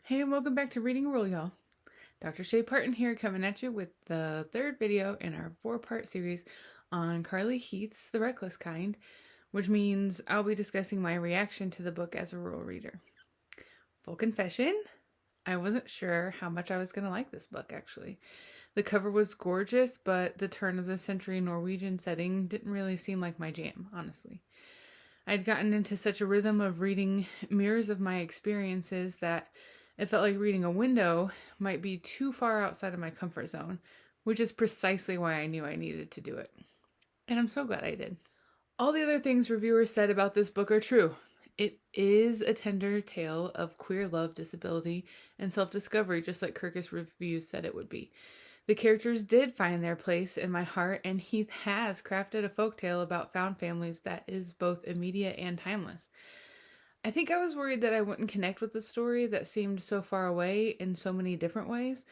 Hey, and welcome back to Reading Rule, y'all. Dr. Shay Parton here, coming at you with the third video in our 4-part series on Carly Heath's The Reckless Kind, which means I'll be discussing my reaction to the book as a rule reader. Full confession, I wasn't sure how much I was going to like this book, actually. The cover was gorgeous, but the turn-of-the-century Norwegian setting didn't really seem like my jam, honestly. I'd gotten into such a rhythm of reading mirrors of my experiences that it felt like reading a window might be too far outside of my comfort zone, which is precisely why I knew I needed to do it. And I'm so glad I did. All the other things reviewers said about this book are true. It is a tender tale of queer love, disability, and self-discovery, just like Kirkus reviews said it would be. The characters did find their place in my heart, and Heath has crafted a folktale about found families that is both immediate and timeless. I think I was worried that I wouldn't connect with the story that seemed so far away in so many different ways,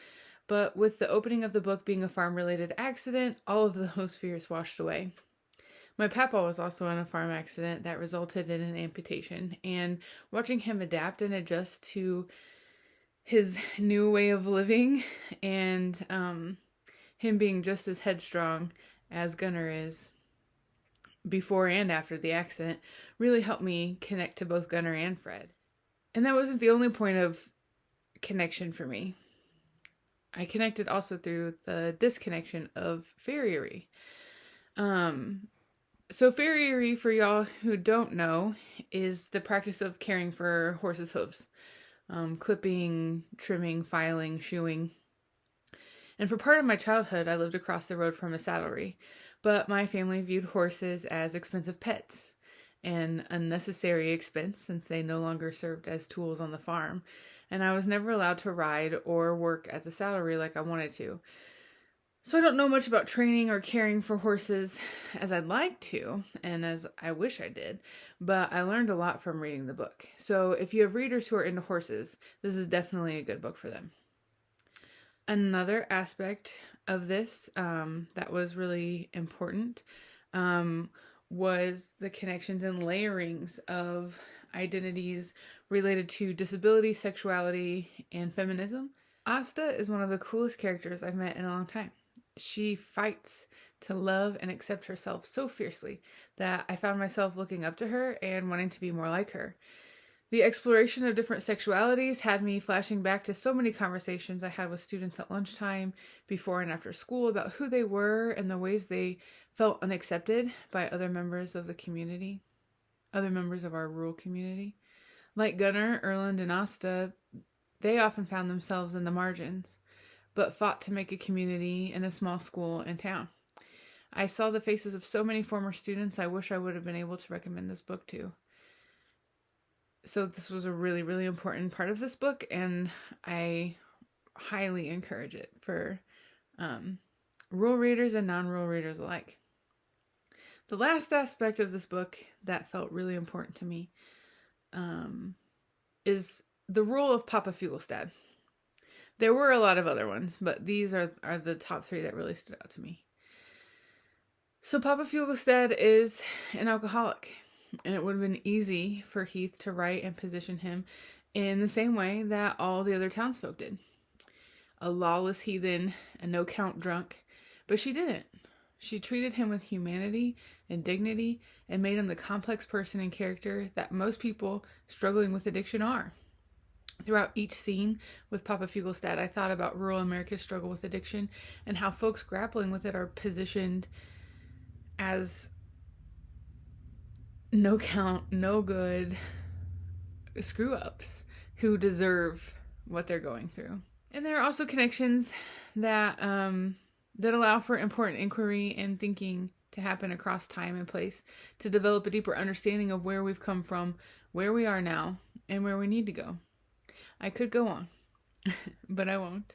but with the opening of the book being a farm-related accident, all of those fears washed away. My papa was also in a farm accident that resulted in an amputation, and watching him adapt and adjust to his new way of living and him being just as headstrong as Gunnar is before and after the accident really helped me connect to both Gunnar and Fred. And that wasn't the only point of connection for me. I connected also through the disconnection of farriery. So farriery, for y'all who don't know, is the practice of caring for horses' hooves. Clipping, trimming, filing, shoeing. And for part of my childhood, I lived across the road from a saddlery, but my family viewed horses as expensive pets, an unnecessary expense since they no longer served as tools on the farm, and I was never allowed to ride or work at the saddlery like I wanted to. So I don't know much about training or caring for horses as I'd like to, and as I wish I did, but I learned a lot from reading the book. So if you have readers who are into horses, this is definitely a good book for them. Another aspect of this that was really important was the connections and layerings of identities related to disability, sexuality, and feminism. Asta is one of the coolest characters I've met in a long time. She fights to love and accept herself so fiercely that I found myself looking up to her and wanting to be more like her. The exploration of different sexualities had me flashing back to so many conversations I had with students at lunchtime, before and after school, about who they were and the ways they felt unaccepted by other members of the community, other members of our rural community. Like Gunnar, Erland, and Asta, they often found themselves in the margins, but fought to make a community in a small school in town. I saw the faces of so many former students I wish I would have been able to recommend this book to. So this was a really, really important part of this book, and I highly encourage it for rural readers and non-rural readers alike. The last aspect of this book that felt really important to me is the role of Papa Fugelstad. There were a lot of other ones, but these are the top 3 that really stood out to me. So Papa Fugelstad is an alcoholic, and it would have been easy for Heath to write and position him in the same way that all the other townsfolk did. A lawless heathen, a no-count drunk, but she didn't. She treated him with humanity and dignity and made him the complex person and character that most people struggling with addiction are. Throughout each scene with Papa Fugelstad, I thought about rural America's struggle with addiction and how folks grappling with it are positioned as no count, no good screw-ups who deserve what they're going through. And there are also connections that allow for important inquiry and thinking to happen across time and place to develop a deeper understanding of where we've come from, where we are now, and where we need to go. I could go on, but I won't.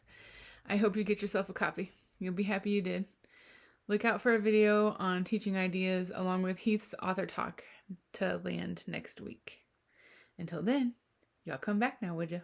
I hope you get yourself a copy. You'll be happy you did. Look out for a video on teaching ideas along with Heath's author talk to land next week. Until then, y'all come back now, would ya?